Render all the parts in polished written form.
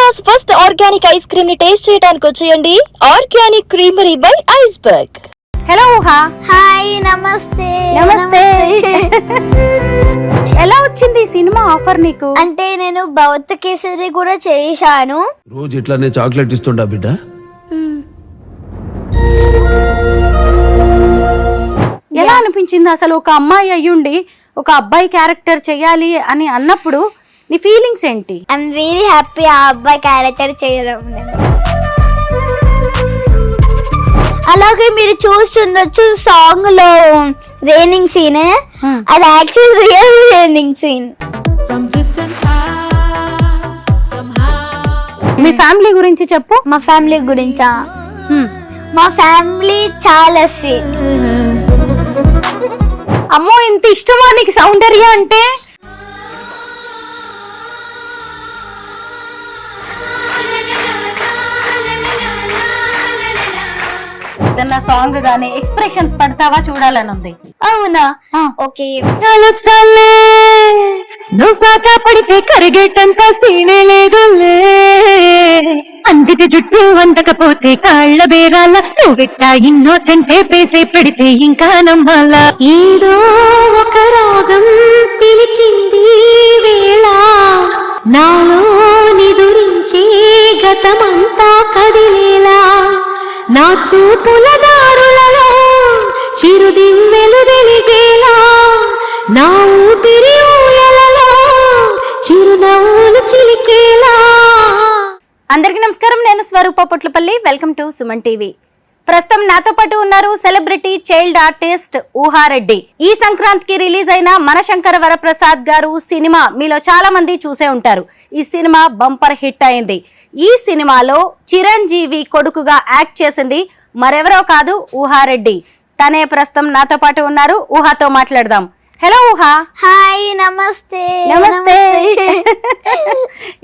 India's first organic ice cream ని taste చేయడానికి వచ్చేయండి. Organic creamery by iceberg. Hello ఊహా. హాయ్, నమస్తే. నమస్తే. ఎలా వచ్చింది ఈ సినిమా ఆఫర్ నీకు? అంటే నేను భౌత కేసరి కూడా చేశాను. రోజు ఇట్లానే చాక్లెట్ ఇస్తుండా బిడ్డ? ఎలా అనిపించింది అసలు? ఒక అమ్మాయి అయ్యుండి ఒక అబ్బాయి క్యారెక్టర్ చెయ్యాలి అని అన్నప్పుడు నీ ఫీలింగ్స్ ఏంటి? ఐఎమ్ వెరీ హ్యాపీ ఆ అబ్బాయి క్యారెక్టర్ చేయడం. అలాగే మీరు చూస్తుండొచ్చు సాంగ్ లో రైనింగ్ సీన్, అది యాక్చువల్ రియల్ రైనింగ్ సీన్. మీ ఫ్యామిలీ గురించి చెప్పు. మా ఫ్యామిలీ గురించా? మా ఫ్యామిలీ చాలా స్వీట్. అమ్మో, ఇంత ఇష్టమా నీకు సౌందర్య అంటే? ఏదన్నా సాంగ్ గానీ ఎక్స్ప్రెషన్స్ పడతావా చూడాలని ఉంది. అవునా? ఓకే. నువ్వు పాత పడితే కరిగేటంత సీనే లేదులే, అందుకే జుట్టు వందకపోతే కాళ్ళ బేరాల నువ్వెట్టా ఇన్నోసెంటే పేసే పెడితే ఇంకా నమ్మాలా. ఏదో ఒక రాగం పిలిచింది వేళ, నాలో నిదురించే గతమంతా కదిలేలా, నా చూపుల దారులలో చిరుదివ్వెలు వెలిగేలా, నా ఊపిరి ఊయలలో చిరునవ్వులు చిలికేలా. అందరికీ నమస్కారం, నేను Swaroopa Potlapalli. Welcome to Suman TV. ప్రస్తుతం నాతో పాటు ఉన్నారు సెలబ్రిటీ చైల్డ్ ఆర్టిస్ట్ ఊహారెడ్డి. ఈ సంక్రాంతికి రిలీజ్ అయిన మనశంకర వరప్రసాద్ గారు సినిమా మీలో చాలా మంది చూసే ఉంటారు. ఈ సినిమా బంపర్ హిట్ అయింది. ఈ సినిమాలో చిరంజీవి కొడుకుగా యాక్ట్ చేసింది మరెవరో కాదు, ఊహారెడ్డి. తనే ప్రస్తుతం నాతో పాటు ఉన్నారు. ఊహాతో మాట్లాడదాం. హలో ఊహా. హాయ్, నమస్తే. నమస్తే.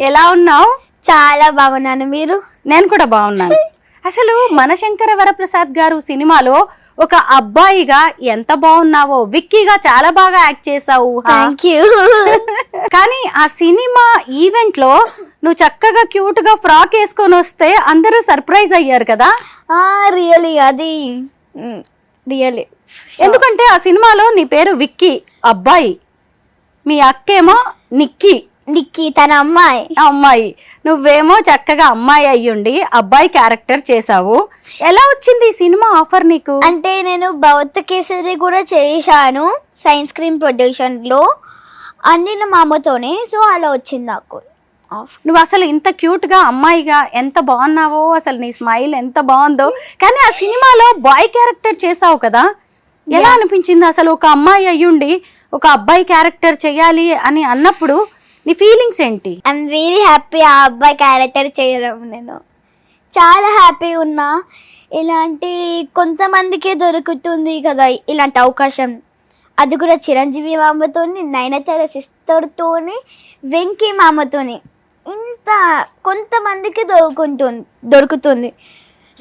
ఎలా ఉన్నావు? చాలా బాగున్నాను. మీరు? నేను కూడా బాగున్నాను. అసలు మనశంకర వరప్రసాద్ గారు సినిమాలో ఒక అబ్బాయిగా ఎంత బాగున్నావో, విక్కీగా చాలా బాగా యాక్ట్ చేసావు. Thank you. కానీ ఆ సినిమా ఈవెంట్ లో నువ్వు చక్కగా క్యూట్ గా ఫ్రాక్ వేసుకొని వస్తే అందరూ సర్ప్రైజ్ అయ్యారు కదా? రియలీ, అది రియలీ. ఎందుకంటే ఆ సినిమాలో నీ పేరు విక్కీ, అబ్బాయి, మీ అక్కేమో నిక్కీ, నిక్కీ తన అమ్మాయి. అమ్మాయి. నువ్వేమో చక్కగా అమ్మాయి అయ్యుండి అబ్బాయి క్యారెక్టర్ చేసావు. ఎలా వచ్చింది ఈ సినిమా ఆఫర్ నీకు? అంటే నేను భౌత కేసరి కూడా చేశాను సైన్స్ క్రీమ్ ప్రొడక్షన్ లో, అన్ని మా అమ్మతోనే. సో అలా వచ్చింది నాకు. నువ్వు అసలు ఇంత క్యూట్ గా అమ్మాయిగా ఎంత బాగున్నావో, అసలు నీ స్మైల్ ఎంత బాగుందో. కానీ ఆ సినిమాలో బాయ్ క్యారెక్టర్ చేసావు కదా, ఎలా అనిపించింది అసలు? ఒక అమ్మాయి అయ్యుండి ఒక అబ్బాయి క్యారెక్టర్ చెయ్యాలి అని అన్నప్పుడు నీ ఫీలింగ్స్ ఏంటి? ఐఎమ్ వెరీ హ్యాపీ ఆ అబ్బాయి క్యారెక్టర్ చేయడం. నేను చాలా హ్యాపీ ఉన్నా. ఇలాంటి కొంతమందికే దొరుకుతుంది కదా ఇలాంటి అవకాశం. అది కూడా చిరంజీవి మామతోని, నయనతార సిస్టర్తోని, వెంకీ మామతోని. ఇంత కొంతమందికి దొరుకుతుంది.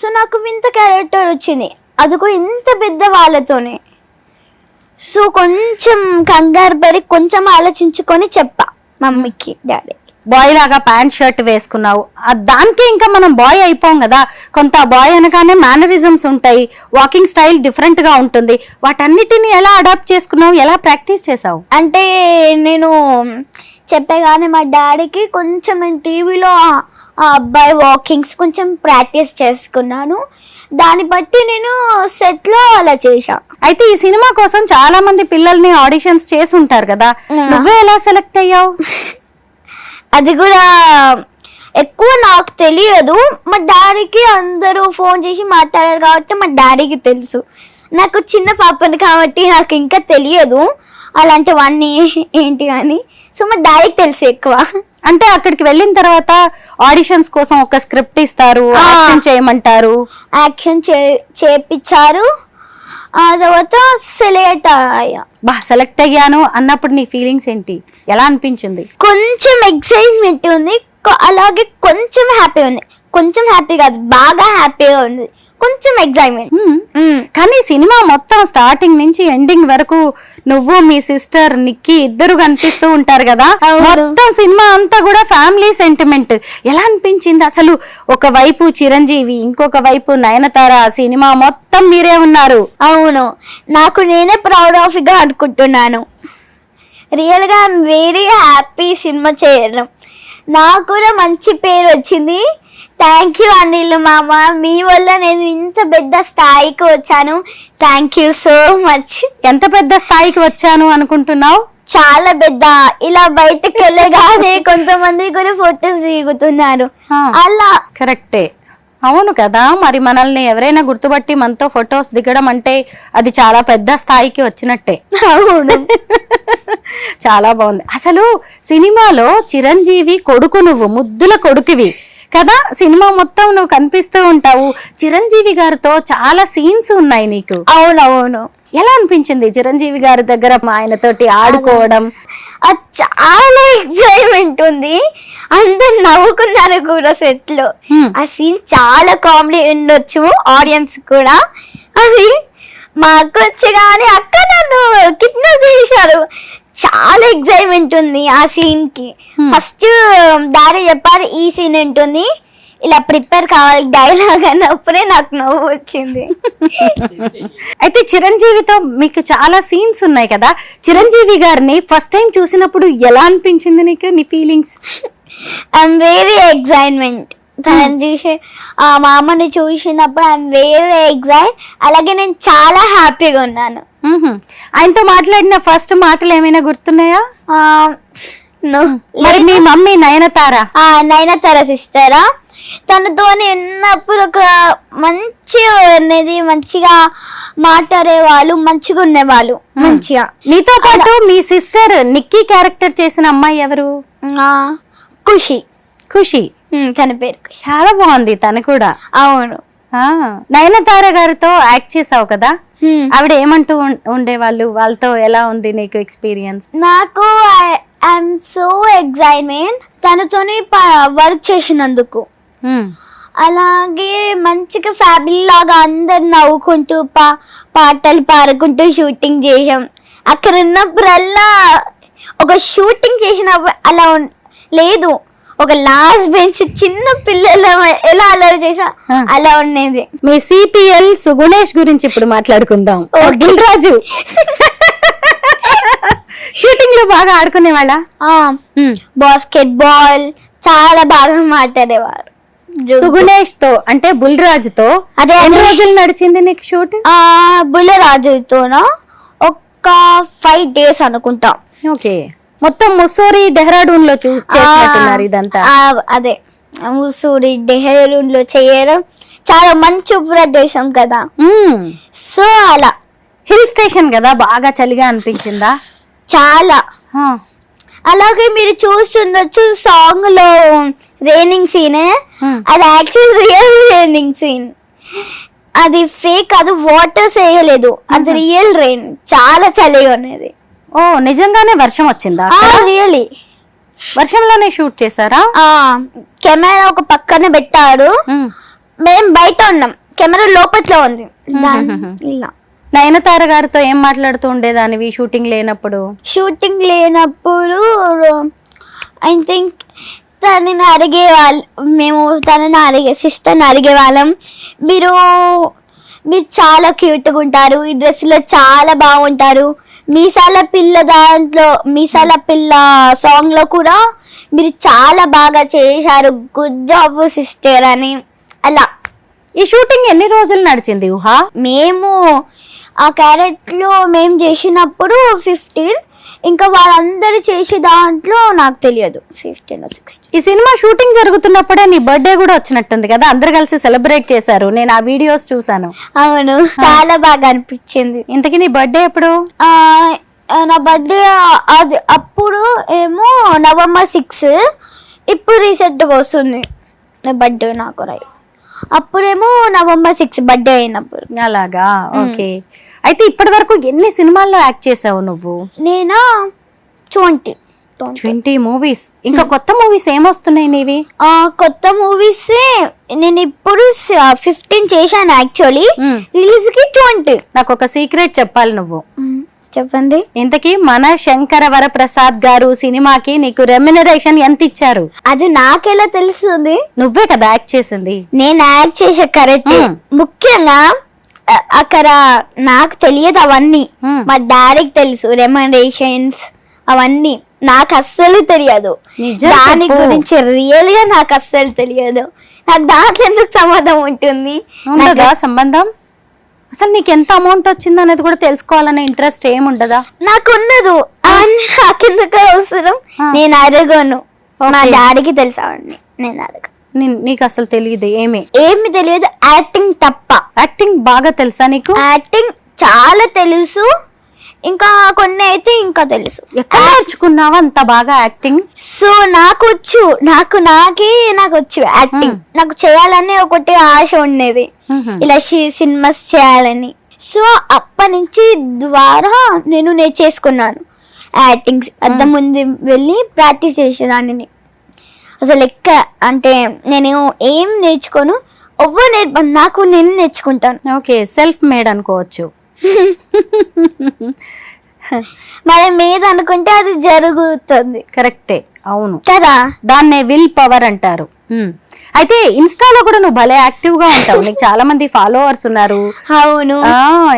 సో నాకు ఇంత క్యారెక్టర్ వచ్చింది, అది కూడా ఇంత పెద్ద వాళ్ళతోనే. సో కొంచెం కంగారు పడి కొంచెం ఆలోచించుకొని చెప్పా మమ్మీకి, డాడీ. బాయ్ లాగా ప్యాంట్ షర్ట్ వేసుకున్నావు, దానికి ఇంకా మనం బాయ్ అయిపోం కదా. కొంత బాయ్ అనగానే మేనరిజమ్స్ ఉంటాయి, వాకింగ్ స్టైల్ డిఫరెంట్ గా ఉంటుంది. వాటన్నిటిని ఎలా అడాప్ట్ చేసుకున్నావు, ఎలా ప్రాక్టీస్ చేసావు? అంటే నేను చెప్పగానే మా డాడీకి కొంచెం టీవీలో ఆ అబ్బాయి వాకింగ్స్ కొంచెం ప్రాక్టీస్ చేసుకున్నాను. దాన్ని బట్టి నేను సెట్లో అలా చేశా. అయితే ఈ సినిమా కోసం చాలా మంది పిల్లల్ని ఆడిషన్స్ చేసి ఉంటారు కదా, నువ్వే ఎలా సెలెక్ట్ అయ్యావు? అది కూడా ఎక్కువ నాకు తెలియదు. మా డాడీకి అందరూ ఫోన్ చేసి మాట్లాడారు కాబట్టి మా డాడీకి తెలుసు. నాకు చిన్న పాపని కాబట్టి నాకు ఇంకా తెలియదు అలాంటివన్నీ ఏంటి అని. సో మా డాడీకి తెలుసు ఎక్కువ. అంటే అక్కడికి వెళ్ళిన తర్వాత ఆడిషన్స్ కోసం ఒక స్క్రిప్ట్ ఇస్తారు, యాక్షన్ చేయమంటారు. యాక్షన్ చేపించారు. ఆ తర్వాత సెలెక్ట్ అయ్యాను అన్నప్పుడు నీ ఫీలింగ్స్ ఏంటి, ఎలా అనిపించింది? కొంచెం ఎక్సైట్మెంట్ ఉంది, అలాగే కొంచెం హ్యాపీ ఉంది. కొంచెం హ్యాపీ కాదు, బాగా హ్యాపీగా ఉంది. కొంచెం ఎగ్జైట్మెంట్. కానీ సినిమా మొత్తం స్టార్టింగ్ నుంచి ఎండింగ్ వరకు నువ్వు మీ సిస్టర్ నిక్కీ ఇద్దరు కనిపిస్తూ ఉంటారు కదా. మొత్తం సినిమా అంతా కూడా ఫ్యామిలీ సెంటిమెంట్. ఎలా అనిపించింది అసలు? ఒక వైపు చిరంజీవి, ఇంకొక వైపు నయనతార, సినిమా మొత్తం మీరే ఉన్నారు. అవును, నాకు నేనే ప్రౌడ్ ఆఫ్ గా అనుకుంటున్నాను. రియల్గా ఐఎమ్ వెరీ హ్యాపీ సినిమా చేయడం. నాకు కూడా మంచి పేరు వచ్చింది. థ్యాంక్ యూ అనిల్ మామ, మీ వల్ల నేను ఇంత పెద్ద స్థాయికి వచ్చాను. Thank you so much. ఎంత పెద్ద స్థాయికి వచ్చాను అనుకుంటున్నావు? చాలా పెద్ద. ఇలా బయటకు వెళ్ళగానే కొంతమంది కూడా ఫొటోస్ దిగుతున్నారు. అలా కరెక్టే. అవును కదా, మరి మనల్ని ఎవరైనా గుర్తుపట్టి మనతో ఫొటోస్ దిగడం అంటే అది చాలా పెద్ద స్థాయికి వచ్చినట్టే. అవును. చాలా బాగుంది. అసలు సినిమాలో చిరంజీవి కొడుకు, నువ్వు ముద్దుల కొడుకువి కదా. సినిమా మొత్తం నువ్వు కనిపిస్తూ ఉంటావు. చిరంజీవి గారితో చాలా సీన్స్ ఉన్నాయి నీకు. అవునవును. ఎలా అనిపించింది చిరంజీవి గారి దగ్గర ఆయనతోటి ఆడుకోవడం? అది చాలా ఎక్సైట్మెంట్ ఉంది. అందరు నవ్వుకున్నారు కూడా సెట్ లో. ఆ సీన్ చాలా కామెడీ ఉండొచ్చు ఆడియన్స్ కూడా. అది మా అక్క వచ్చి కానీ అక్క నన్ను కిడ్నాప్ చేశారు. చాలా ఎక్సైట్మెంట్ ఉంది ఆ సీన్ కి. ఫస్ట్ డాడీ చెప్పారు ఈ సీన్ ఉంటుంది, ఇలా ప్రిపేర్ కావాలి డైలాగ్ అన్నప్పుడే నాకు నవ్వు వచ్చింది. అయితే చిరంజీవితో మీకు చాలా సీన్స్ ఉన్నాయి కదా. చిరంజీవి గారిని ఫస్ట్ టైం చూసినప్పుడు ఎలా అనిపించింది నీకు? నీ ఫీలింగ్స్? I'm very excitement. తనని చూసి ఆ మామని చూసినప్పుడు ఐఎమ్ వెరీ ఎక్సైట్. అలాగే నేను చాలా హ్యాపీగా ఉన్నాను. ఆయనతో మాట్లాడిన ఫస్ట్ మాటలు ఏమైనా గుర్తున్నాయా? మరి మీ మమ్మీ నయనతార, నయనతార సిస్టరా, తనతో ఉన్నప్పుడు ఒక మంచి అనేది, మంచిగా మాట్లాడేవాళ్ళు, మంచిగా ఉండేవాళ్ళు. మంచిగా. నీతో పాటు మీ సిస్టర్ నిక్కీ క్యారెక్టర్ చేసిన అమ్మాయి ఎవరు? ఖుషి. ఖుషి తన పేరు చాలా బాగుంది తను కూడా. అవును. నయనతార గారితో యాక్ట్ చేసావు కదా, ఆవిడ ఏమంటూ ఉండేవాళ్ళు? వాళ్ళతో ఎలా ఉంది నీకు ఎక్స్పీరియన్స్? నాకు ఐఎమ్ సో ఎక్సైట్మెంట్ తనతోని వర్క్ చేసినందుకు. అలాగే మంచిగా ఫ్యామిలీ లాగా అందరు నవ్వుకుంటూ పాటలు పాడుకుంటూ షూటింగ్ చేసాం. అక్కడ ఉన్నప్పుడల్లా ఒక షూటింగ్ చేసినప్పుడు అలా లేదు, ఒక లాస్ట్ బెంచ్ చిన్న పిల్లలు ఎలా అలర్ చేసా అలా ఉండేది. మీ సిపిఎల్ సుగుణేష్ గురించి ఇప్పుడు మాట్లాడుకుందాం. రాజు షూటింగ్ లో బాగా ఆడుకునే వాళ్ళ? బాస్కెట్ బాల్ చాలా బాగా మాట్లాడేవారు. సుగుణేష్ తో అంటే బుల్రాజుతో అదే ఎన్ని రోజులు నడిచింది నీకు షూట్? బుల్రాజుతోనా ఒక 5 days అనుకుంటా. ఓకే, మొత్తం ముస్సోరి డెహ్రాడూన్ లో చేస్తున్నారు ఇదంతా. అదే ముస్సోరి డెహ్రాడూన్ లో చేయడం చాలా మంచి ప్రదేశం కదా. సో అలా హిల్ స్టేషన్ కదా, బాగా చలిగా అనిపించిందా? చాలా. అలాగే మీరు చూస్తుండొచ్చు సాంగ్ లో రైనింగ్ సీన్, అది యాక్చువల్ రియల్ రైనింగ్ సీన్. అది ఫేక్, అది వాటర్స్ వేయలేదు, అది రియల్ రైన్. చాలా చలిగా ఉన్నది. ఓ నిజంగానే వర్షం వచ్చిందా? రియలీ వర్షంలోనే షూట్ చేశారా? కెమెరా ఒక పక్కన పెట్టారు, మేము బయట ఉన్నాం, కెమెరా లోపట్లో ఉంది. ఇలా నయనతార గారితో ఏం మాట్లాడుతూ ఉండేదానివి షూటింగ్ లేనప్పుడు? షూటింగ్ లేనప్పుడు ఐ థింక్ తనని అడిగేవాళ్ళు, మేము తనని సిస్టర్ని అడిగేవాళ్ళం, మీరు చాలా క్యూట్గా ఉంటారు, ఈ డ్రెస్లో చాలా బాగుంటారు, మీసాల పిల్ల సాంగ్ లో కూడా మీరు చాలా బాగా చేశారు, గుడ్ జాబ్ సిస్టర్ అని. అలా ఈ షూటింగ్ ఎన్ని రోజులు నడిచింది ఊహా? మేము ఆ క్యారెక్టర్ మేము చేసినప్పుడు 15, ఇంకా వాళ్ళందరూ చేసే దాంట్లో నాకు తెలియదు 15 or 16. ఈ సినిమా షూటింగ్ జరుగుతున్నప్పుడే నీ బర్త్డే కూడా వచ్చినట్టుంది కదా, అందరు కలిసి సెలబ్రేట్ చేశారు, నేను ఆ వీడియోస్ చూసాను. అవును, చాలా బాగా అనిపించింది. ఇంతకీ నీ బర్త్డే ఎప్పుడు? నా బర్త్డే అది అప్పుడు ఏమో November 6, ఇప్పుడు రీసెంట్గా వస్తుంది నా బర్త్డే. నాకు అప్పుడేమో November 6 బర్త్డే అయినప్పుడు. అలాగా, ఓకే. అయితే ఇప్పటి వరకు ఎన్ని సినిమాల్లో యాక్ట్ చేసావు నువ్వు? నేనా 20. 20 మూవీస్. ఇంకా కొత్త మూవీస్ ఏమొస్తున్నాయి నీవి? కొత్త మూవీస్ నేను ఇప్పుడు 15 చేశాను యాక్చువల్లీ. రిలీజ్ కి 20. నాకు ఒక సీక్రెట్ చెప్పాలి నువ్వు. చెప్పండి. ఇంతకీ మన శంకర వరప్రసాద్ గారు సినిమాకి నీకు రెమ్యునరేషన్ ఎంత ఇచ్చారు? అది నాకెలా తెలుస్తుంది? నువ్వే కదా యాక్ట్ చేసింది. నేను యాక్ట్ చేసే కరెక్ట్. ముఖ్యంగా అక్కడ నాకు తెలియదు అవన్నీ. మా డాడీకి తెలుసు రెమ్యునరేషన్స్ అవన్నీ. నాకు అస్సలు తెలియదు. దాని గురించి రియల్ గా నాకు అస్సలు తెలియదు. నాకు దాంట్లో ఎందుకు సంబంధం ఉంటుంది? సంబంధం అసలు నీకు ఎంత అమౌంట్ వచ్చింది అనేది కూడా తెలుసుకోవాలనే ఇంట్రెస్ట్ ఏముండదా? నాకు ఉండదు. అవన్నీ నాకెందుకు అవసరం? నేను అడగను. మా డాడీకి తెలుసా అండి. నేను అడగ. నీకు అసలు తెలియదు? ఏమి తెలియదు. యాక్టింగ్ తప్ప. యాక్టింగ్ బాగా తెలుసా నీకు? యాక్టింగ్ చాలా తెలుసు. ఇంకా కొన్ని అయితే ఇంకా తెలుసు. ఎక్కడ నేర్చుకున్నావా అంత బాగా యాక్టింగ్? సో నాకు వచ్చు యాక్టింగ్. నాకు చేయాలని ఒకటి ఆశ ఉండేది, ఇలా సినిమాస్ చేయాలని. సో అప్పటి నుంచి ద్వారా నేను నేర్చేసుకున్నాను యాక్టింగ్. అద్దం ముందు వెళ్ళి ప్రాక్టీస్ చేసేదాన్ని. అసలు లెక్క అంటే నేను ఏం నేర్చుకోను, నాకు నేను నేర్చుకుంటాను. ఓకే, సెల్ఫ్ మేడ్ అనుకోవచ్చు. మరి మీద అనుకుంటే అది జరుగుతుంది. కరెక్టే, అవును కదా. దాన్నే విల్ పవర్ అంటారు. అయితే ఇన్స్టాలో కూడా నువ్వు భలే యాక్టివ్ గా ఉంటావు. నీకు చాలా మంది ఫాలోవర్స్ ఉన్నారు. అవును.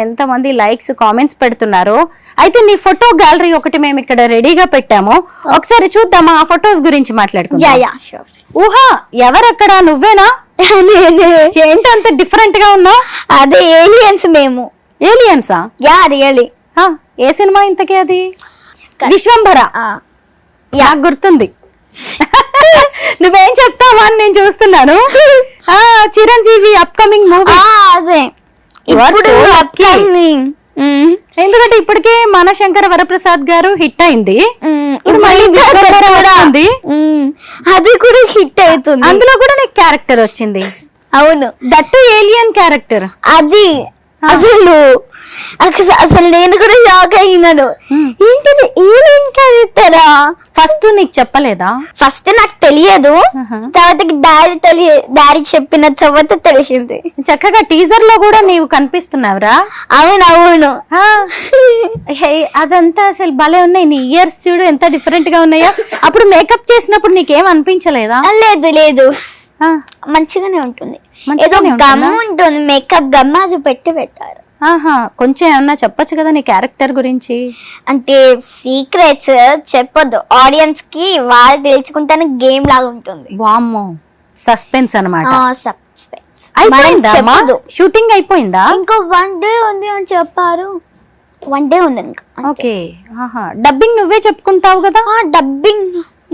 ఎంత మంది లైక్స్ కామెంట్స్ పెడుతున్నారు. అయితే నీ ఫోటో గ్యాలరీ ఒకటి మేము ఇక్కడ రెడీగా పెట్టాము, ఒకసారి చూద్దామా? ఆ ఫొటోస్ గురించి మాట్లాడుకుందాం. ఊహా, ఎవరక్కడ? నువ్వేనా? ఏంటి అంత డిఫరెంట్ గా ఉన్నావు? అదే ఏలియన్స్. మేము ఏలియన్సా? Yeah, really. ఏ సినిమా ఇంతకీ అది? విశ్వంభర. నాకు గుర్తుంది. నువ్వేం చెప్తావా అని నేను చూస్తున్నాను. Chiranjeevi upcoming movie. అదే ఎందుకంటే ఇప్పటికే మన శంకర వరప్రసాద్ గారు హిట్ అయింది. అది కూడా హిట్ అవుతుంది. అందులో కూడా నీకు క్యారెక్టర్ వచ్చింది. అవును, దట్టు ఏలియన్ క్యారెక్టర్. అది అసలు నేను కూడా షాక్ అయినాను. ఏంటిది ఏలియన్ క్యారెక్టరా? ఫస్ట్ నీకు చెప్పలేదా? ఫస్ట్ నాకు తెలియదు. తర్వాత డాడీ చెప్పిన తర్వాత తెలిసింది. చక్కగా టీజర్ లో కూడా నీవు కనిపిస్తున్నావురా. అవునవును. అదంతా అసలు భలే ఉన్నాయి. నీ ఇయర్స్ చూడు ఎంత డిఫరెంట్ గా ఉన్నాయో. అప్పుడు మేకప్ చేసినప్పుడు నీకేం అనిపించలేదా? లేదు లేదు, మంచిగానే ఉంటుంది. ఏదో గమ్ ఉంటుంది, మేకప్ గమ్, అది పెట్టారు. కొంచెం ఏమన్నా చెప్పొచ్చు కదా నీ క్యారెక్టర్ గురించి? అంటే సీక్రెట్స్ చెప్పొద్దు ఆడియన్స్ కి, వాళ్ళు తెలుసుకుంటానే గేమ్ లాగా ఉంటుంది. వామ్మో, సస్పెన్స్ అన్నమాట. సస్పెన్స్. షూటింగ్ అయిపోయిందా? ఇంకో 1 డే ఉంది అని చెప్పారు. 1 డే ఉంది ఇంకా. ఓకే. డబ్బింగ్ నువ్వే చెప్పుకుంటావు కదా? డబ్బింగ్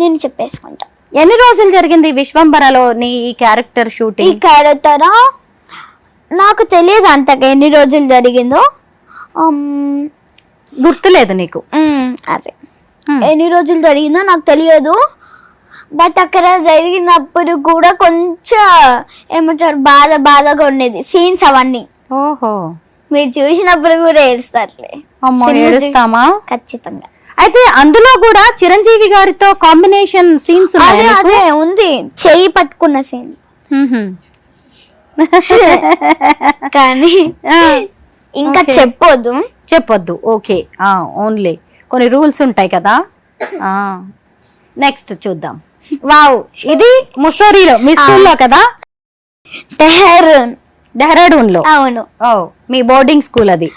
నేను చెప్పేసుకుంటా. ఎన్ని రోజులు జరిగింది విశ్వంబరలో నీ క్యారెక్టర్ షూటింగ్? ఈ క్యారెక్టరా నాకు తెలియదు అంతగా ఎన్ని రోజులు జరిగిందో. గుర్తులేదు నీకు? అదే ఎన్ని రోజులు జరిగిందో నాకు తెలియదు. బట్ అక్కడ జరిగినప్పుడు కూడా కొంచెం ఏమంటారు, బాధగా ఉండేది సీన్స్ అవన్నీ. ఓహో, మీరు చూసినప్పుడు కూడా ఏడుస్తారులే. ఏడుస్తామా? ఖచ్చితంగా. అయితే అందులో కూడా చిరంజీవి గారితో కాంబినేషన్ సీన్స్ అదే ఉంది, చెయ్యి పట్టుకున్న సీన్. కానీ ఇంకా చెప్పొద్దు. ఓకే, ఓన్లీ కొన్ని రూల్స్ ఉంటాయి కదా. నెక్స్ట్ చూద్దాం. వావ్, ఇది ముస్సోరీలో మీ స్కూల్లో కదా? డెహ్రాడూన్ లో. అవును. మీ బోర్డింగ్ స్కూల్ అది.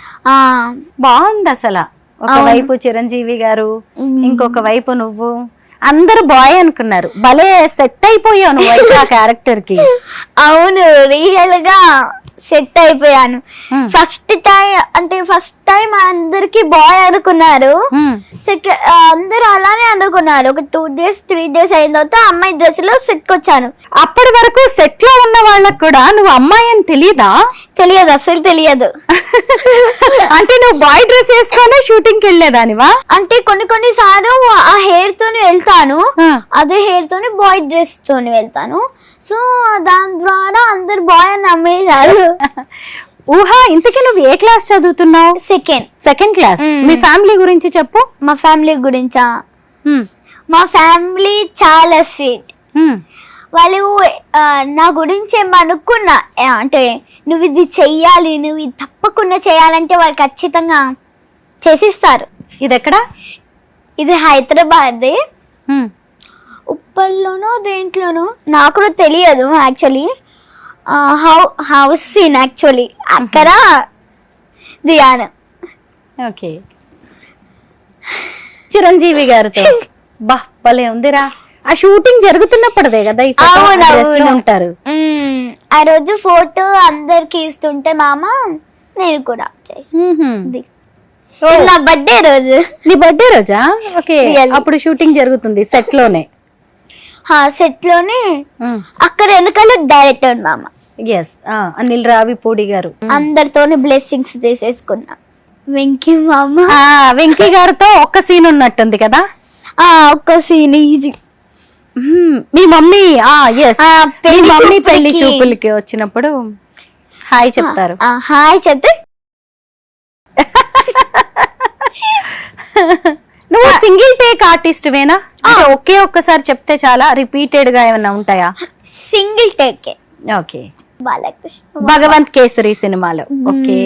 బాగుంది అసలు. ఒకవైపు చిరంజీవి గారు, ఇంకొక వైపు నువ్వు. అందరు బాయ్ అనుకున్నారు. భలే సెట్ అయిపోయావు నువ్వు అయితే ఆ క్యారెక్టర్ కి. అవును, రియల్ గా సెట్ అయిపోయాను. ఫస్ట్ టైం అందరికి బాయ్ అనుకున్నారు. అందరూ అలానే అనుకున్నారు. ఒక 2 days 3 days అయిన తర్వాత అమ్మాయి డ్రెస్ లో సెట్ వచ్చాను. అప్పటి వరకు సెట్ లో ఉన్న వాళ్ళకి కూడా నువ్వు అమ్మాయి అని తెలియదా? తెలియదు, అసలు తెలియదు. అంటే నువ్వు బాయ్ డ్రెస్ వేసుకొని షూటింగ్ కి వెళ్ళేదానివా? అంటే కొన్ని సార్లు ఆ హెయిర్ తోని వెళ్తాను, అదే హెయిర్ తోని బాయ్ డ్రెస్ తోని వెళ్తాను. సో దాని ద్వారా అందరు బాయ్ అని నమ్మేశారు. ఊహా, ఇంతకీ నువ్వు ఏ క్లాస్ చదువుతున్నావు? Second class. మీ ఫ్యామిలీ గురించి చెప్పు. మా ఫ్యామిలీ గురించా? మా ఫ్యామిలీ చాలా స్వీట్. వాళ్ళు నా గురించి ఏమనుకున్నా అంటే నువ్వు ఇది చెయ్యాలి, నువ్వు ఇది తప్పకుండా చేయాలంటే వాళ్ళు ఖచ్చితంగా చేసిస్తారు. ఇది ఎక్కడ? ఇది హైదరాబాద్, ఉప్పల్లోనో దేంట్లోనో నాకు కూడా తెలియదు యాక్చువల్లీ. హౌస్ సీన్ యాక్చువల్లీ అక్కడ దియాను. ఓకే, చిరంజీవి గారితో బా భలే ఉందిరా. ఆ షూటింగ్ జరుగుతున్నప్పుడే కదా ఈ photo ఉంటారు. ఆ రోజు ఫోటో అందరికి ఇస్తుంటే మామ నేను కూడా నా బర్త్డే రోజు. నీ బర్త్డే రోజా? ఓకే, అప్పుడు షూటింగ్ జరుగుతుంది సెట్ లోనే. సెట్ లోనే అక్కడ వెనకాల డైరెక్టర్ మామ. ఎస్, అనిల్ రావిపూడి గారు. అందరితోనే బ్లెస్సింగ్స్ తీసేసుకున్నా. వెంకీ మామ, వెంకీ గారితో ఒక్క సీన్ ఉన్నట్టుంది కదా? ఒక్క సీన్ ఇది. మీ మమ్మీ ఎస్, మీ మమ్మీ పెళ్లి చూపులకి వచ్చినప్పుడు హాయ్ చెప్తారు. హాయ్ చెప్తే నువ్వు సింగిల్ టేక్ ఆర్టిస్ట్ వేనా? ఒకే ఒక్కసారి చెప్తే చాలా, రిపీటెడ్ గా ఏమైనా ఉంటాయా? Single take. Okay, Balakrishna Bhagavanth Kesari సినిమాలో. ఓకే,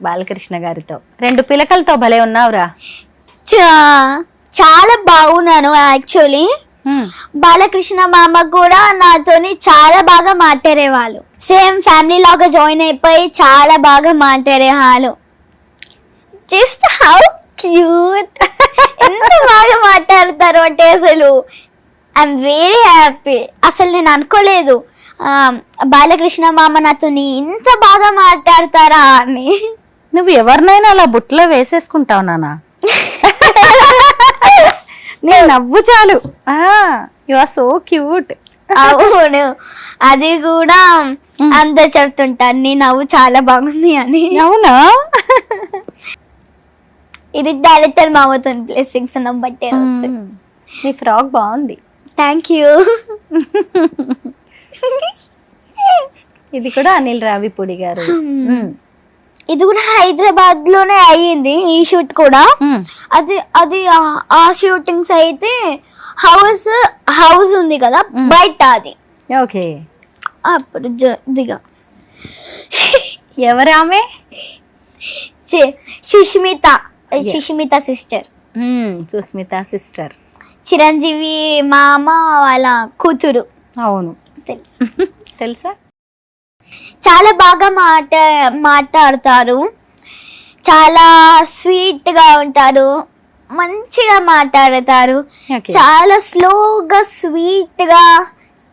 బాలకృష్ణ గారితో 2 పిలకలతో భలే ఉన్నావురా. చాలా బాగున్నాను యాక్చువల్లీ. బాలకృష్ణ మామ కూడా నాతోని చాలా బాగా మాట్లాడేవాళ్ళు. సేమ్ ఫ్యామిలీ లాగా జాయిన్ అయిపోయి చాలా బాగా మాట్లాడేవాళ్ళు. జస్ట్ హౌ క్యూట్, ఎంత బాగా మాట్లాడతారు అంటే అసలు ఐఎమ్ వెరీ హ్యాపీ. అసలు నేను అనుకోలేదు బాలకృష్ణ మామ నాతోని ఇంత బాగా మాట్లాడతారా అని. నువ్వు ఎవరినైనా అలా బుట్టలో వేసేసుకుంటావు నానా. నీ నవ్వు చాలు. You are so cute. అవును, అది కూడా అందరు చెప్తుంటారు నీ నవ్వు చాలా బాగుంది అని. అవునా? ఇది డైరెక్టర్ మామతో బ్లెస్సింగ్స్ నా బర్త్డే రోజు. నీ ఫ్రాక్ బాగుంది. Thank you. ఇది కూడా అనిల్ రావిపూడి గారు. ఇది కూడా హైదరాబాద్ లోనే అయ్యింది ఈ షూట్ కూడా. అది ఆ షూటింగ్స్ అయితే హౌస్ ఉంది కదా బయట, అది. ఓకే, అప్పుడు దిగా ఎవరు ఆమె? సుష్మిత సిస్టర్. సుస్మిత సిస్టర్, చిరంజీవి మామ వాళ్ళ కూతురు. అవును, తెలుసు. తెలుసా? చాలా బాగా మాట్లాడతారు, చాలా స్వీట్ గా ఉంటారు, మంచిగా మాట్లాడతారు. చాలా స్లోగా స్వీట్ గా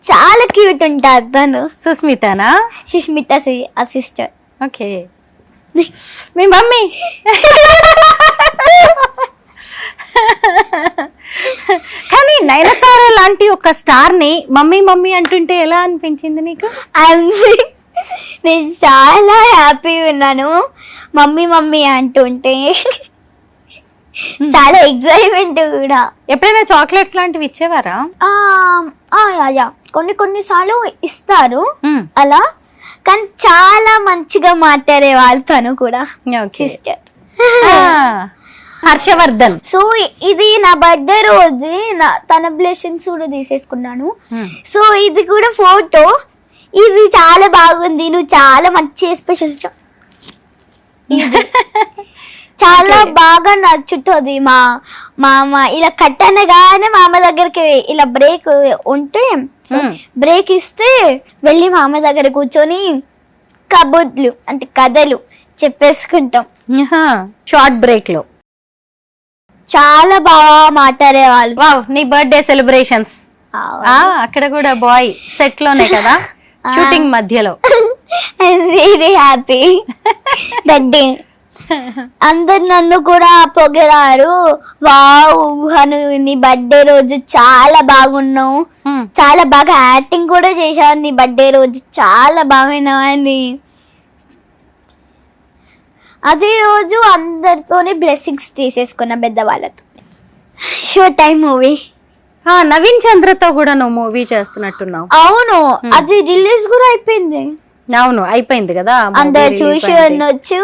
చాలా క్యూట్ ఉంటారు తను. సుస్మితనా? సుష్మిత సిస్టర్. ఓకే, మీ మమ్మీ. కానీ నయనతార లాంటి ఒక స్టార్ ని మమ్మీ మమ్మీ అంటుంటే ఎలా అనిపించింది నీకు? నేను చాలా హ్యాపీ ఉన్నాను మమ్మీ మమ్మీ అంటుంటే. చాలా ఎక్సైట్మెంట్ కూడా. ఎప్పుడైనా చాక్లెట్స్ లాంటివి ఇచ్చేవారా? కొన్నిసార్లు ఇస్తారు అలా, కానీ చాలా మంచిగా మాట్లాడే వాళ్ళు తను కూడా సిస్టర్ హర్షవర్ధన్. సో ఇది నా బర్త్డే రోజు తన బ్లెస్సింగ్స్ కూడా తీసేసుకున్నాను. సో ఇది కూడా ఫోటో, ఇది చాలా బాగుంది, నువ్వు చాలా మంచి స్పెషల్ చాలా బాగా నచ్చుతుంది. మామ ఇలా కట్టనగానే మామ దగ్గరికి ఇలా బ్రేక్ ఉంటే బ్రేక్ ఇస్తే వెళ్ళి మామ దగ్గర కూర్చొని కబుర్లు అంటే కథలు చెప్పేసుకుంటాం షార్ట్ బ్రేక్ లో. చాలా బాగా మాట్లాడేవాళ్ళు. వావ్, నీ బర్త్డే సెలబ్రేషన్స్ అక్కడ కూడా బాయ్ సెట్ లోనే కదా, షూటింగ్ మధ్యలో. Very happy that day. అందరు నన్ను కూడా పొగిడారు, వావ్ హను నీ బర్త్డే రోజు చాలా బాగున్నావు, చాలా బాగా యాక్టింగ్ కూడా చేశావు, నీ బర్త్డే రోజు చాలా బాగున్నావు అని. అదే రోజు అందరితోనే బ్లెస్సింగ్స్ తీసేసుకున్న పెద్దవాళ్ళతో. Show time movie. నవీన్ చంద్రతో కూడా నువ్వు మూవీ చేస్తున్నట్టున్నావు. అవును, అది రిలీజ్ కూడా అయిపోయింది. అవును, అయిపోయింది కదా, అందరు చూసి ఉండొచ్చు.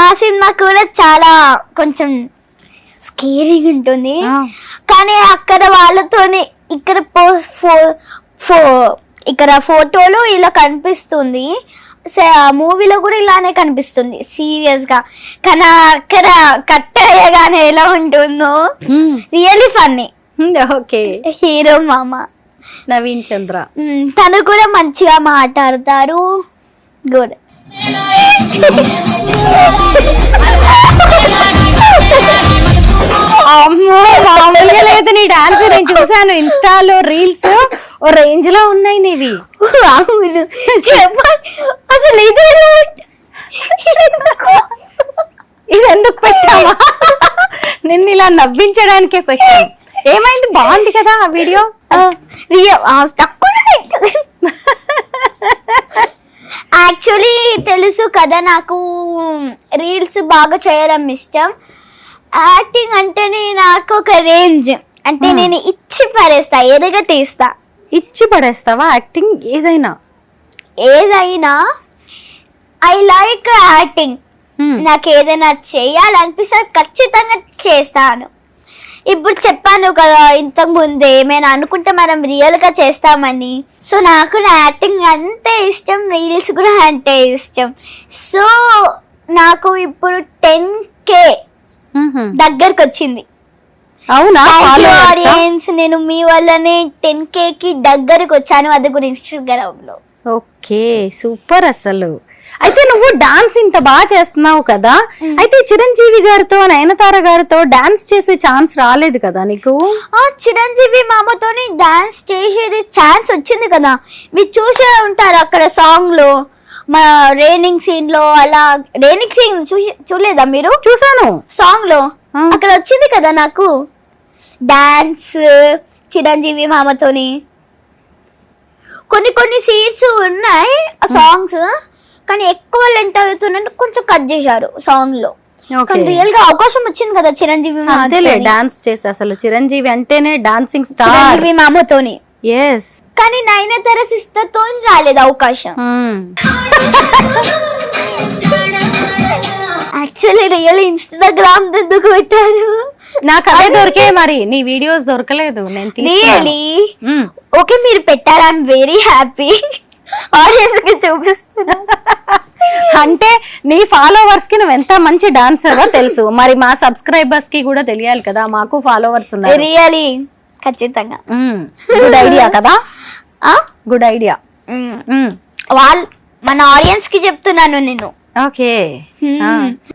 ఆ సినిమా కూడా చాలా కొంచెం స్కేరింగ్ ఉంటుంది. ఆ. కానీ అక్కడ వాళ్ళతోని ఇక్కడ ఇక్కడ ఫోటోలో ఇలా కనిపిస్తుంది, మూవీలో కూడా ఇలానే కనిపిస్తుంది సీరియస్ గా. కానీ అక్కడ కట్ అయ్యగానే ఎలా ఉంటుందో రియల్లీ ఫన్నీ. ఓకే, హీరో మామ నవీన్ చంద్ర. తను కూడా మంచిగా మాట్లాడతారు. గుడ్. అమ్మో, మామూలుగా లేదు నీ డాన్స్. నేను చూసాను ఇన్స్టాలో రీల్స్, ఓ రేంజ్ లో ఉన్నాయి నీవి. అవును, చెప్పండి అసలు ఇది ఎందుకు పెట్టావా? నిన్ను ఇలా నవ్వించడానికే పెట్టాను. ఏమైంది, బాగుంది కదా ఆ వీడియో. యాక్చువల్లీ తెలుసు కదా నాకు రీల్స్ బాగా చేయడం ఇష్టం. యాక్టింగ్ అంటేనే నాకు ఒక రేంజ్, అంటే నేను ఇచ్చి పడేస్తా, ఎరగ తీస్తా. ఇచ్చి పడేస్తావా యాక్టింగ్? ఏదైనా ఐ లైక్ యాక్టింగ్. నాకు ఏదైనా చేయాలనిపిస్తే ఖచ్చితంగా చేస్తాను. ఇప్పుడు చెప్పాను కదా ఇంతకు ముందే, ఏమైనా అనుకుంటే మనం రియల్ గా చేస్తామని. సో నాకు నా యాక్టింగ్ అంతే ఇష్టం, రీల్స్ కూడా అంతే ఇష్టం. సో నాకు ఇప్పుడు 10K దగ్గరకు వచ్చింది. అవునా? ఆడియన్స్, నేను మీ వల్లనే 10K కి దగ్గరకు వచ్చాను, అది కూడా ఇన్స్టాగ్రామ్ లో. Okay, super. అసలు అయితే నువ్వు డాన్స్ ఇంత బాగా చేస్తున్నావు కదా, అయితే చిరంజీవి గారితో నయనతార గారితో డాన్స్ చేసే ఛాన్స్ రాలేదు కదా నీకు? చిరంజీవి మామతోని డాన్స్ చేసేది ఛాన్స్ వచ్చింది కదా, మీరు చూసే ఉంటారు అక్కడ సాంగ్ లో, మన రైనింగ్ సీన్ లో. అలా రైనింగ్ సీన్ చూడలేదా మీరు? చూసాను సాంగ్ లో అక్కడ వచ్చింది కదా నాకు డాన్స్ చిరంజీవి మామతోని. కొన్ని సీన్స్ ఉన్నాయి సాంగ్స్, కానీ ఎక్కువ లెంత్ అవుతున్నట్టు కొంచెం కట్ చేశారు సాంగ్ లో. కానీ రియల్ గా అవకాశం వచ్చింది కదా చిరంజీవి డాన్స్ చేసి. అసలు చిరంజీవి అంటేనే డాన్సింగ్ స్టార్, చిరంజీవి మామతోని. ఎస్. కానీ నయనతార సిస్టర్ తో రాలేదు అవకాశం. యాక్చువల్లీ రియల్ ఇన్స్టాగ్రామ్ ఎందుకు పెట్టాను? నాకు అదే దొరికే, మరి నీ వీడియోస్ దొరకలేదు. నేను రియలీ ఓకే, మీరు పెట్టారు. I'm very happy. ఆడియన్స్ కి చూపిస్తున్నా. అంటే నీ ఫాలోవర్స్ కి నువ్వు ఎంత మంచి డాన్సర్ తెలుసు, మరి మా సబ్స్క్రైబర్స్ కి కూడా తెలియాలి కదా, మాకు ఫాలోవర్స్ ఉన్నారు. రియలీ ఖచ్చితంగా గుడ్ ఐడియా కదా, గుడ్ ఐడియా. వాళ్ళు మన ఆడియన్స్ కి చెప్తున్నాను నేను. ఓకే,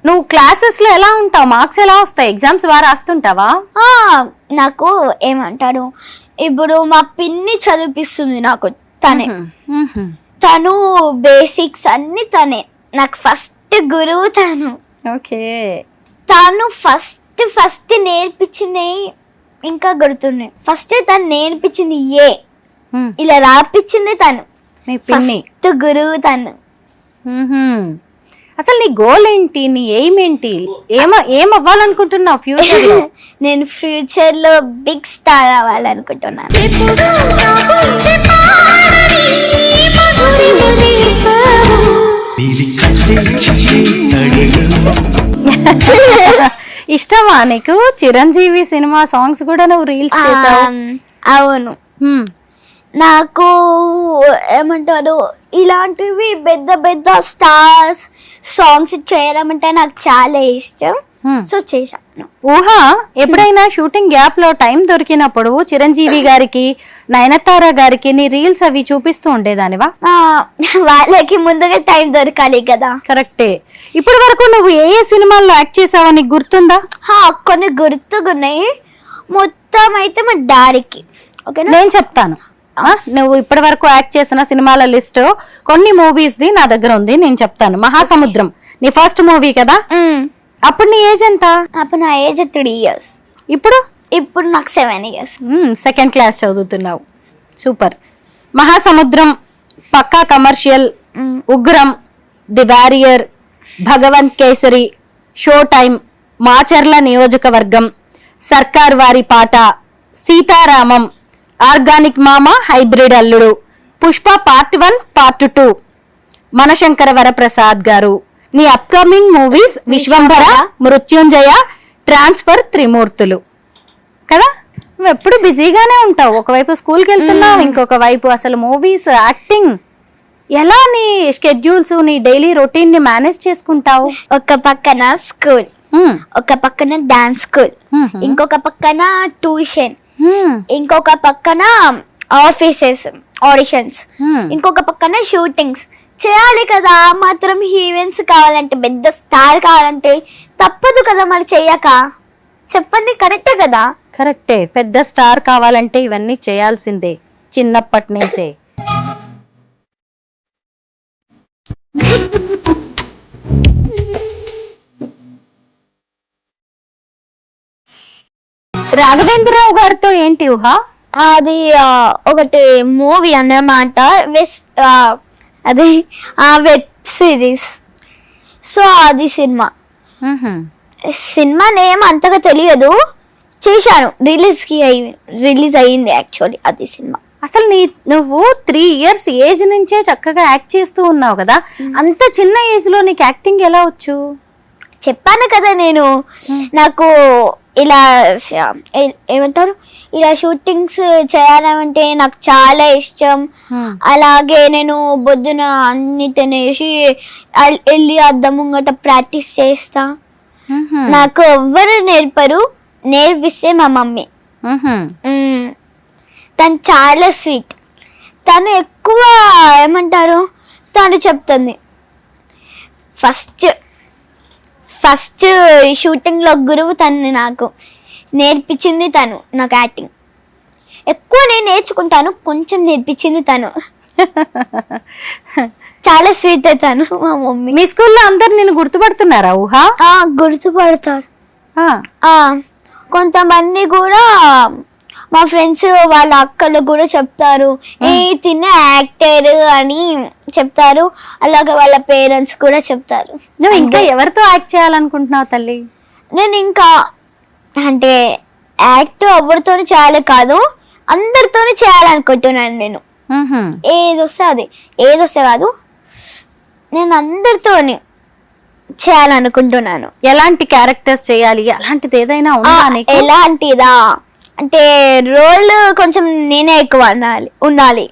నువ్వు క్లాసెస్ లో ఎలా ఉంటావు? మార్క్స్ ఎలా వస్తాయి? ఎగ్జామ్స్ బాగా రాస్తుంటావా? నాకు ఏమంటారు, ఇప్పుడు మా పిన్ని చదివిపిస్తుంది నాకు. తను బేసిక్స్ అన్ని తనే, నాకు ఫస్ట్ గురువు తను. ఓకే, తను ఫస్ట్ నేర్పించింది ఇంకా గుర్తున్నాయి. ఫస్ట్ తను నేర్పించింది ఇలా రాపించింది తను. ఫస్ట్ గురువు తను. అసలు నీ గోల్ ఏంటి? నీ ఎయిమ్ ఏంటి? ఏం అవ్వాలనుకుంటున్నావు ఫ్యూచర్ లో? నేను ఫ్యూచర్ లో బిగ్ స్టార్ అవ్వాలనుకుంటున్నాను. ఇష్టమా నీకు? చిరంజీవి సినిమా సాంగ్స్ కూడా నువ్వు రీల్స్ చేసావు. అవును, నాకు ఏమంటారు, ఇలాంటివి పెద్ద పెద్ద స్టార్స్ సాంగ్స్ చేయడం అంటే నాకు చాలా ఇష్టం. సో చేశాను. ఊహా, ఎప్పుడైనా షూటింగ్ గ్యాప్ లో టైం దొరికినప్పుడు చిరంజీవి గారికి నయనతార గారికి నీ రీల్స్ అవి చూపిస్తూ ఉండేదానివా? వాళ్ళకి ముందుగా టైం దొరకాలి కదా. కరెక్టే. ఇప్పటి వరకు నువ్వు ఏ సినిమాల్లో యాక్ట్ చేసావో నీకు గుర్తుందా? కొన్ని గుర్తుకున్నాయి. మొత్తం అయితే మా డాడీకి. నేను చెప్తాను, నువ్వు ఇప్పటి వరకు యాక్ట్ చేసిన సినిమాల లిస్ట్ కొన్ని మూవీస్ ది నా దగ్గర ఉంది, నేను చెప్తాను. మహాసముద్రం నీ ఫస్ట్ మూవీ కదా? అప్పుడు నీ ఏజ్ ఎంత? అప్పుడు నా ఏజ్ 3 years. ఇప్పుడు నాకు 7 years. సెకండ్ క్లాస్ చదువుతున్నావు. Super. Mahasamudram, Pakka commercial, Ugram, the warrior, Bhagavanth Kesari, show time, Macherla Niyojakavargam, Sarkaru Vaari Paata, Sitaramam, organic Mama, hybrid Alludu, Pushpa part 1, part 2, Manashankara Varaprasad Garu. నీ upcoming movies Vishwambhara, Mrityunjaya, transfer Trimurthulu కదా, నువ్వు ఎప్పుడు బిజీగానే ఉంటావు. ఒకవైపు స్కూల్కి వెళ్తున్నావు, ఇంకొక వైపు అసలు మూవీస్, యాక్టింగ్. ఎలా నీ షెడ్యూల్స్, నీ డైలీ రొటీన్ ని మేనేజ్ చేసుకుంటావు? ఒక పక్కన స్కూల్, ఒక పక్కన డాన్స్ స్కూల్, ఇంకొక పక్కన ట్యూషన్, ఇంకొక పక్కన ఆఫీసెస్ ఆడిషన్స్, ఇంకొక పక్కన షూటింగ్స్ చేయాలి కదా. మాత్రం ఈవెంట్స్ కావాలంటే, పెద్ద స్టార్ కావాలంటే తప్పదు కదా మరి చెయ్యక. చెప్పండి, కరెక్టే కదా? కరెక్టే, పెద్ద స్టార్ కావాలంటే ఇవన్నీ చేయాల్సిందే చిన్నప్పటి నుంచే. రాఘవేంద్రరావు గారితో ఏంటి ఊహ? అది ఒకటి మూవీ అన్నమాట, అది వెబ్ సిరీస్. సో అది సినిమా నేమ్ అంతగా తెలియదు, చేశాను. రిలీజ్ అయ్యింది యాక్చువల్లీ అది సినిమా. అసలు నువ్వు 3 years ఏజ్ నుంచే చక్కగా యాక్ట్ చేస్తూ ఉన్నావు కదా, అంత చిన్న ఏజ్ లో నీకు యాక్టింగ్ ఎలా వచ్చు? చెప్పాను కదా నేను, నాకు ఇలా ఏమంటారు, ఇలా షూటింగ్స్ చేయాలంటే నాకు చాలా ఇష్టం. అలాగే నేను పొద్దున అన్ని తినేసి వెళ్ళి అద్దం ముంగట ప్రాక్టీస్ చేస్తా. నాకు ఎవ్వరు నేర్పరు, నేర్పిస్తే మా మమ్మీ. తను చాలా స్వీట్. తను ఎక్కువ ఏమంటారు, తను చెప్తుంది. ఫస్ట్ షూటింగ్ లో గురువు తను, నాకు నేర్పించింది తను. నాకు యాక్టింగ్ ఎక్కువ నేను నేర్చుకుంటాను, కొంచెం నేర్పించింది తను. చాలా స్వీట్ అవుతాను మా మమ్మీ. మీ స్కూల్లో అందరు నేను గుర్తుపడుతున్నారా ఊహ? గుర్తుపడతారు. కొంతమంది కూడా మా ఫ్రెండ్స్ వాళ్ళ అక్కలు కూడా చెప్తారు, ఏ తిన్న యాక్టర్ అని చెప్తారు. అలాగే వాళ్ళ పేరెంట్స్ కూడా చెప్తారు. నువ్వు ఇంకా ఎవరితో యాక్ట్ చేయాలనుకుంటున్నావు తల్లి? నేను ఇంకా అంటే యాక్ట్ ఎవరితోని చేయాలి కాదు, అందరితోని చేయాలనుకుంటున్నాను నేను. ఏదొస్తే కాదు, నేను అందరితోని చేయాలనుకుంటున్నాను. ఎలాంటి క్యారెక్టర్స్ చేయాలి, అలాంటిది ఏదైనా ఉందా నీకు? ఎలాంటిదా అంటే రోల్ కొంచెం నేనే ఎక్కువ ఉండాలి.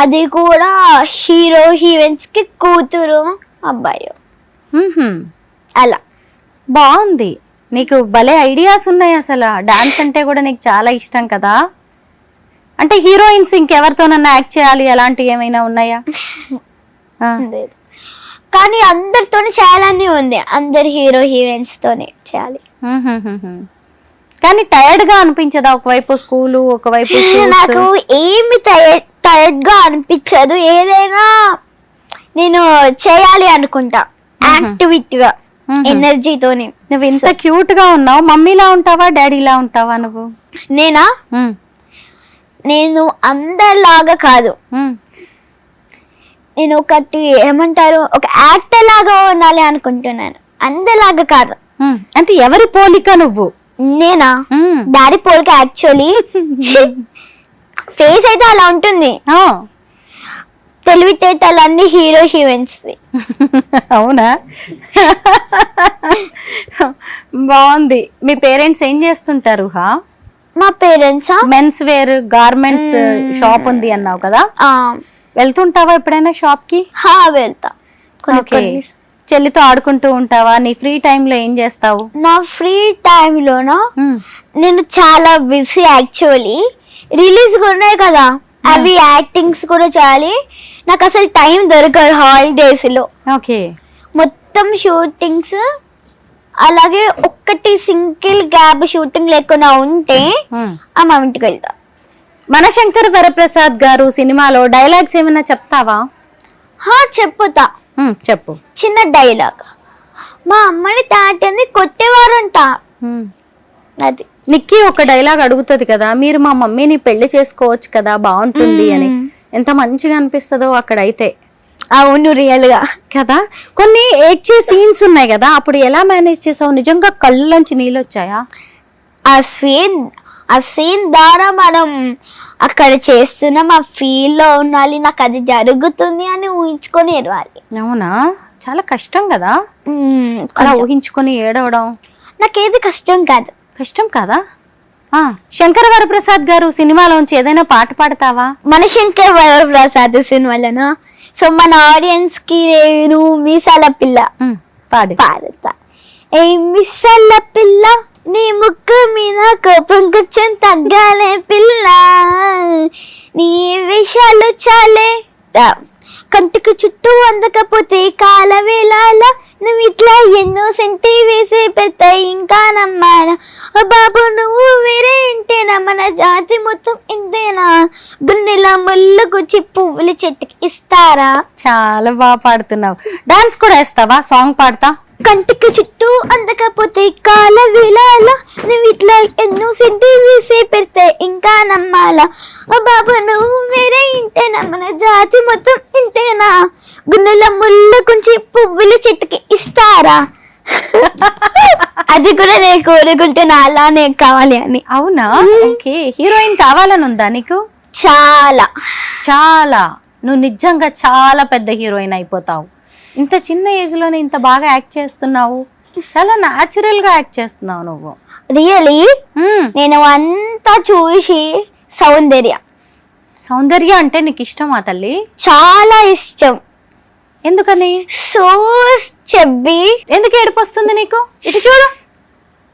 అది కూడా హీరో హీరోయిన్స్ కి కూతురు అబ్బాయి అలా. బాగుంది, నీకు భలే ఐడియాస్ ఉన్నాయి. అసలు డాన్స్ అంటే కూడా నీకు చాలా ఇష్టం కదా. అంటే హీరోయిన్స్ ఇంకెవరితోనన్నా యాక్ట్ చేయాలి అలాంటివి ఏమైనా ఉన్నాయా? కానీ అందరితోనే చేయాలని ఉంది, అందరు హీరో హీరోయిన్స్ తోనే చేయాలి. కానీ టైర్డ్ గా అనిపించదా? ఒకవైపు స్కూలు, ఒకవైపు నాకు ఏమి టైర్డ్ గా అనిపించదు. ఏదైనా నేను చేయాలి అనుకుంటా యాక్టివిటీగా, ఎనర్జీతోని. నువ్వు ఇంత క్యూట్ గా ఉన్నావు, మమ్మీలా ఉంటావా డాడీలా ఉంటావా నువ్వు? నేనా? నేను అందరిలాగా కాదు, నేను ఒకటి ఏమంటారు, ఒక యాక్టర్ లాగా ఉండాలి అనుకుంటున్నాను, అందరిలాగా కాదు. అంటే ఎవరి పోలిక నువ్వు? నేనా? డాడీ పోలిక. యాక్చువల్లీ ఫేస్ అయితే అలా ఉంటుంది, తెలివితేటలన్నీ హీరో హీరోయిన్స్. అవునా? బాగుంది. మీ పేరెంట్స్ ఏం చేస్తుంటారు? మా parents men's wear garments shop ఉంది అన్నావు కదా, వెళ్తుంటావా ఎప్పుడైనా షాప్ కి? వెళ్తా. చెల్లితో ఆడుకుంటూ ఉంటావా? నీ ఫ్రీ టైమ్ లో ఏం చేస్తావు? నా ఫ్రీ టైమ్ లోనా నేను చాలా బిజీ. యాక్చువల్లీ రిలీజ్ ఉన్నాయి కదా, అవి యాక్టింగ్స్ కూడా చేయాలి. నాకు అసలు టైం దొరకదు హాలిడేస్ లో. మొత్తం షూటింగ్స్, అలాగే ఒక్కటి సింగిల్ గ్యాప్ షూటింగ్ లేకుండా ఉంటే మా ఇంటికి వెళ్తా. మనశంకర్ వరప్రసాద్ గారు సినిమాలో డైలాగ్స్ ఏమైనా చెప్తావా? చెప్పుతా. చెప్పు. చిన్న డైలాగ్, మా అమ్మని తాటని కొట్టేవారంట. అది నిక్కీ ఒక డైలాగ్ అడుగుతుంది కదా, మీరు మా మమ్మీని పెళ్లి చేసుకోవచ్చు కదా, బాగుంటుంది అని. ఎంత మంచిగా అనిపిస్తుందో అక్కడైతే. అవును, రియల్ గా కదా. కొన్ని ఏడ్చే సీన్స్ ఉన్నాయి కదా, అప్పుడు ఎలా మేనేజ్ చేసావు? నిజంగా కళ్ళలోంచి నీళ్ళు వచ్చాయా? ఆ సీన్ ద్వారా మనం అక్కడ చేస్తున్నాం, ఆ ఫీల్ లో ఉండాలి. నాకు అది జరుగుతుంది అని ఊహించుకొని ఏడవాలి. అవునా? చాలా కష్టం కదా అలా ఊహించుకొని ఏడవడం. నాకేది కష్టం కాదు. కష్టం కాదా? శంకర వరప్రసాద్ గారు సినిమాలోంచి ఏదైనా పాట పాడతావా? మన శంకర్ వరప్రసాద్ సినిమాలోనా? సో మన ఆడియన్స్ కి నేను మీసాల పిల్ల పాడు. పాడతా. ఏ మిస్సల్ల పిల్ల నీ ముక్కు మీద కోపం కూర్చొని తగ్గాలే పిల్ల, నీ విషయాలు చాలే కంటికి చుట్టూ అందకపోతే కాల వేళాల నువ్వు ఇట్లా ఎన్నో సెంటి వేసి పెద్ద ఇంకా నమ్మానా బాబు నువ్వు వేరే ఇంటేనా మన జాతి మొత్తం ఇంతేనా గున్నెలా ముళ్ళుకొచ్చి పువ్వుల చెట్టుకి ఇస్తారా. చాలా బాగా పాడుతున్నావు. డాన్స్ కూడా వేస్తావా? సాంగ్ పాడతా. కంటికి చుట్టూ అందకపోతే కాల వేళాల నువ్వు ఇట్లా ఎన్నో సెంటి వేసి పెడితే ఇంకా నమ్మాలా బాబు నువ్వు వేరే ఇంటేనా మన జాతి మొత్తం ఇంతేనా గున్నెల ముళ్ళు కొంచెం పువ్వుల చెట్టుకి ఇస్తారా. అది కూడా నేను కోరుకుంటున్నా అలానే కావాలి అని. అవునా? ఓకే. హీరోయిన్ కావాలని ఉందా నీకు? చాలా చాలా. నువ్వు నిజంగా చాలా పెద్ద హీరోయిన్ అయిపోతావు. ఇంత చిన్న ఏజ్ లోనే ఇంత బాగా యాక్ట్ చేస్తున్నావు. చాలా న్యాచురల్ గా యాక్ట్ చేస్తున్నావు నువ్వు. రియలీ నేను అంతా చూసి సౌందర్య అంటే నీకు ఇష్టమా తల్లి? చాలా ఇష్టం. ఎందుకని? సో చెబ్బి. ఎందుకు ఏడుపు వస్తుంది నీకు? ఇటు చూడు.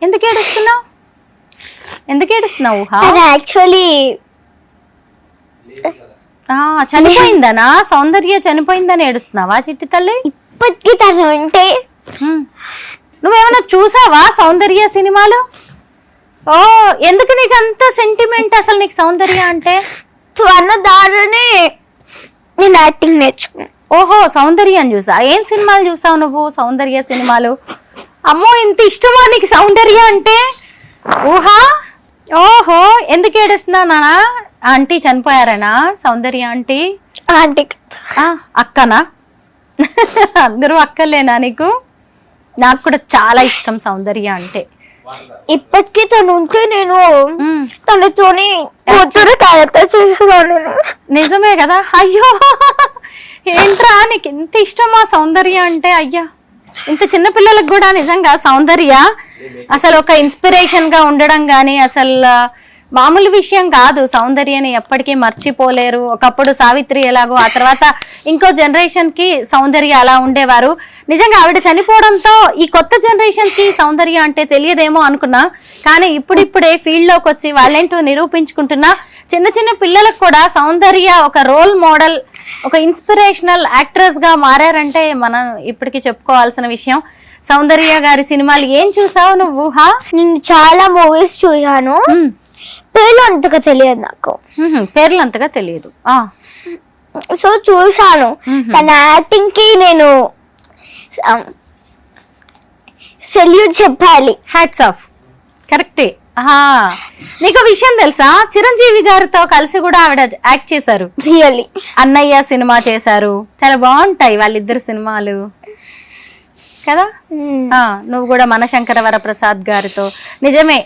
ఎందుకు ఏడుస్తున్నావు? యాక్చువల్లీ చనిపోయిందనా? సౌందర్య చనిపోయిందని ఏడుస్తున్నావా చిట్టి తల్లి? ఇప్పటికీ తను ఉంటే. నువ్వేమైనా చూసావా సౌందర్య సినిమాలు? ఓ, ఎందుకు నీకు అంత సెంటిమెంట్ అసలు నీకు సౌందర్య అంటే? తన దారునే నేను యాక్టింగ్ నేర్చుకున్నా. ఓహో, సౌందర్యం చూసా. ఏం సినిమాలు చూసావు నువ్వు సౌందర్య సినిమాలు? అమ్మో, ఇంత ఇష్టమా నీకు సౌందర్య అంటే? ఊహా. ఓహో, ఎందుకు ఏడుస్తున్నావు నాన్న? ఆంటీ చనిపోయారనా సౌందర్య ఆంటీ? అక్కనా? అందరూ అక్కలేనా నీకు? నాకు కూడా చాలా ఇష్టం సౌందర్య అంటే. ఇప్పటికీ తను ఉంటే నేను తనతోని క్యారెక్టర్ చేసేవాళ్ళు. నిజమే కదా? అయ్యో, ఏంట్రా నీకు ఎంత ఇష్టమా సౌందర్య అంటే? అయ్యా, ఇంత చిన్న పిల్లలకు కూడా నిజంగా సౌందర్య అసలు ఒక ఇన్స్పిరేషన్ గా ఉండడం గానీ అసలు మామూలు విషయం కాదు. సౌందర్యని ఎప్పటికీ మర్చిపోలేరు. ఒకప్పుడు సావిత్రి ఎలాగో, ఆ తర్వాత ఇంకో జనరేషన్ కి సౌందర్య అలా ఉండేవారు. నిజంగా ఆవిడ చనిపోవడంతో ఈ కొత్త జనరేషన్ కి సౌందర్య అంటే తెలియదేమో అనుకున్నా, కానీ ఇప్పుడిప్పుడే ఫీల్డ్ లోకి వచ్చి వాళ్ళేంటో నిరూపించుకుంటున్నా. చిన్న చిన్న పిల్లలకు కూడా సౌందర్య ఒక రోల్ మోడల్, ఒక ఇన్స్పిరేషనల్ యాక్ట్రెస్ గా మారారంటే మనం ఇప్పటికి చెప్పుకోవాల్సిన విషయం. సౌందర్య గారి సినిమాలు ఏం చూసావు నువ్వు? నేను చాలా మూవీస్ చూసాను. పేర్లు అంతగా తెలియదు నాకు. పేర్లు అంతగా తెలియదు. సో చూసాను. తన యాక్టింగ్ కి నేను సెల్యూట్ చెప్పాలి. Hats off. కరెక్టే. నీకు విషయం తెలుసా? చిరంజీవి గారితో కలిసి కూడా ఆవిడ యాక్ట్ చేశారు. రియల్లీ. అన్నయ్య సినిమా చేశారు. చాలా బాగుంటాయి వాళ్ళిద్దరు సినిమాలు కదా. నువ్వు కూడా మన శంకర వరప్రసాద్ గారితో. నిజమే,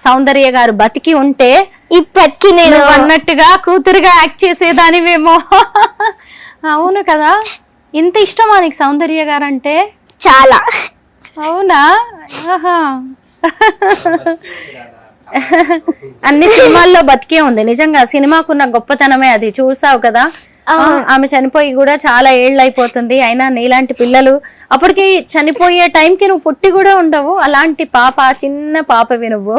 సౌందర్య గారు బతికి ఉంటే ఇప్పటికి నేను అన్నట్టుగా కూతురుగా యాక్ట్ చేసేదానివేమో. అవును కదా. ఇంత ఇష్టమా నీకు సౌందర్య గారు అంటే? చాలా. అవునా? అన్ని సినిమాల్లో బతికే ఉంది. నిజంగా సినిమాకున్న గొప్పతనమే అది. చూసావు కదా, ఆమె చనిపోయి కూడా చాలా ఏళ్ళు అయిపోతుంది. అయినా నీలాంటి పిల్లలు అప్పటికి చనిపోయే టైంకి నువ్వు పుట్టి కూడా ఉండవు. అలాంటి పాప, చిన్న పాపవి నువ్వు.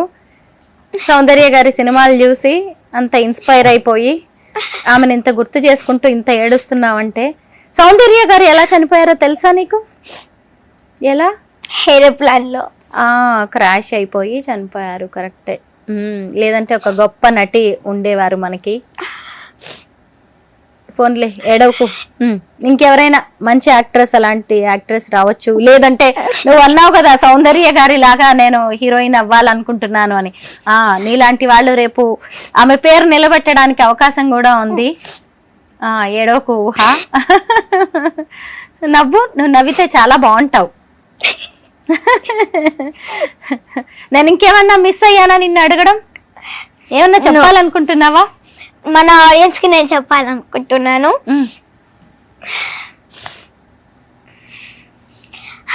సౌందర్య గారి సినిమాలు చూసి అంత ఇన్స్పైర్ అయిపోయి ఆమెను ఇంత గుర్తు చేసుకుంటూ ఇంత ఏడుస్తున్నావంటే. సౌందర్య గారు ఎలా చనిపోయారో తెలుసా నీకు? ఎలా? ఏరోప్లేన్ లో క్రాష్ అయిపోయి చనిపోయారు. కరెక్టే. లేదంటే ఒక గొప్ప నటి ఉండేవారు మనకి. ఫోన్లే, ఏడవకు. ఇంకెవరైనా మంచి యాక్ట్రెస్, అలాంటి యాక్ట్రెస్ రావచ్చు. లేదంటే నువ్వు అన్నావు కదా సౌందర్య గారి లాగా నేను హీరోయిన్ అవ్వాలనుకుంటున్నాను అని. నీలాంటి వాళ్ళు రేపు ఆమె పేరు నిలబెట్టడానికి అవకాశం కూడా ఉంది. ఏడవకు. నవ్వు. నువ్వు నవ్వితే చాలా బాగుంటావు. నేను ఇంకేమన్నా మిస్ అయ్యానా నిన్ను అడగడం? ఏమన్నా చెప్పాలనుకుంటున్నావా? మన ఆడియన్స్ కి నేను చెప్పాలనుకుంటున్నాను.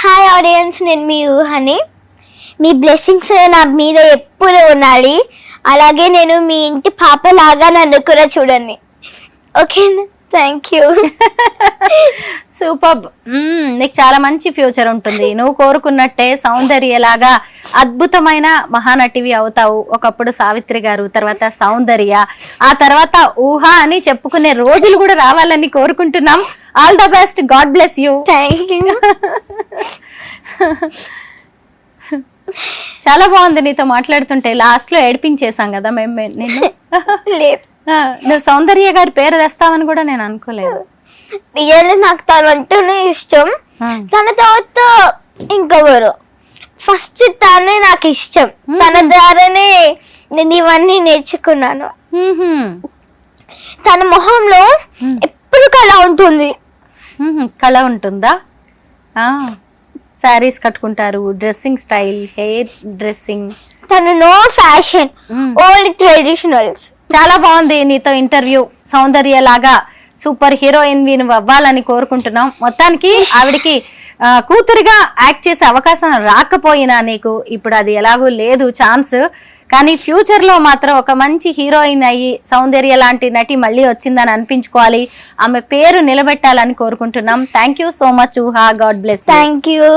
హాయ్ ఆడియన్స్, నేను మీ ఊహని. మీ బ్లెస్సింగ్స్ నా మీద ఎప్పుడు ఉండాలి. అలాగే నేను మీ ఇంటి పాపలాగా నన్ను కూడా చూడండి. ఓకేనా? Thank you. సూపర్. నీకు చాలా మంచి ఫ్యూచర్ ఉంటుంది. నువ్వు కోరుకున్నట్టే సౌందర్యలాగా అద్భుతమైన మహానటివి అవుతావు. ఒకప్పుడు సావిత్రి గారు, తర్వాత సౌందర్య, ఆ తర్వాత ఊహ అని చెప్పుకునే రోజులు కూడా రావాలని కోరుకుంటున్నాం. All the best. God bless you. Thank you. చాలా బాగుంది నీతో మాట్లాడుతుంటే. లాస్ట్ లో ఏడిపించేసాం కదా మేము నిన్ను. లేదు, నువ్వు సౌందర్య గారి పేరు తెస్తావని కూడా నేను అనుకోలేదు. రియల్లీ నాకు తను అంటేనే ఇష్టం. తన తర్వాత ఇంకెవరు, ఫస్ట్ తనే నాకు ఇష్టం. తన ద్వారానే నేను ఇవన్నీ నేర్చుకున్నాను. తన మొహంలో ఎప్పుడు కళ ఉంటుంది. కళ ఉంటుందా? శారీస్ కట్టుకుంటారు, డ్రెస్సింగ్ స్టైల్, హెయిర్ డ్రెస్సింగ్. తను నో ఫ్యాషన్, ఓన్లీ ట్రెడిషనల్స్. చాలా బాగుంది నీతో ఇంటర్వ్యూ. సౌందర్య లాగా సూపర్ హీరోయిన్ నువ్వు అవ్వాలని కోరుకుంటున్నాం. మొత్తానికి ఆవిడికి కూతురుగా యాక్ట్ చేసే అవకాశం రాకపోయినా నీకు ఇప్పుడు అది ఎలాగూ లేదు ఛాన్స్, కానీ ఫ్యూచర్ లో మాత్రం ఒక మంచి హీరోయిన్ అయ్యి సౌందర్య లాంటి నటి మళ్ళీ వచ్చిందని అనిపించుకోవాలి. ఆమె పేరు నిలబెట్టాలని కోరుకుంటున్నాం. థ్యాంక్ యూ సో మచ్ ఊహా. God bless. Thank you.